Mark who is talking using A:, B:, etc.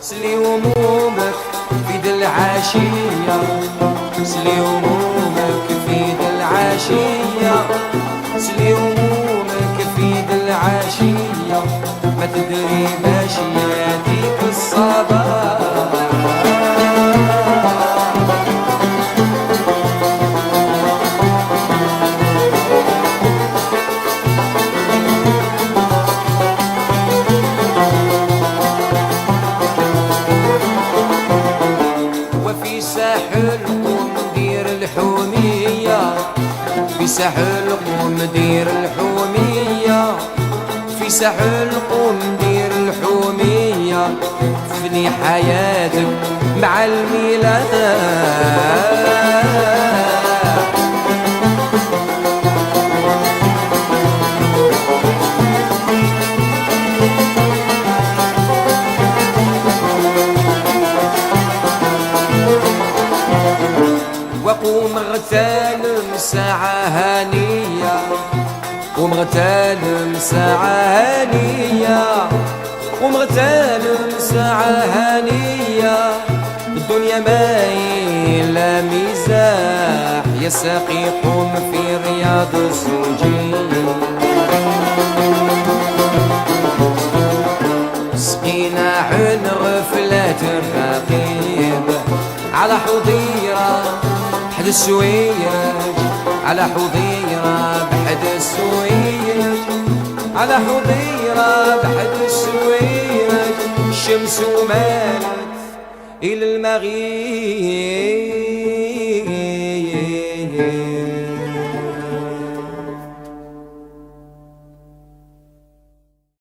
A: سلي همومك في ذي العشية، سلي همومك في ذي العشية، سلي همومك في ذي العشية، ما تدري باش ياتيك الصباح. وفي ساحلكم دير الحومية، في ساحلكم دير الحومية، في ساحلكم دير الحومية، فني حياتك مع الميلاد. وقوم اغتنم ساعة هانية، قوم اغتنم ساعة هانية، قوم اغتنم ساعة هانية، الدنيا ما إلا مزاح، يا ساقي قوم في رياض الزوجين. سقينا عن غفلة الرقيب على حضيرة بحد السويج، على حضيرة بحد السويج، على حضيرة بحد السويج، الشمس مالت إلى المغيب.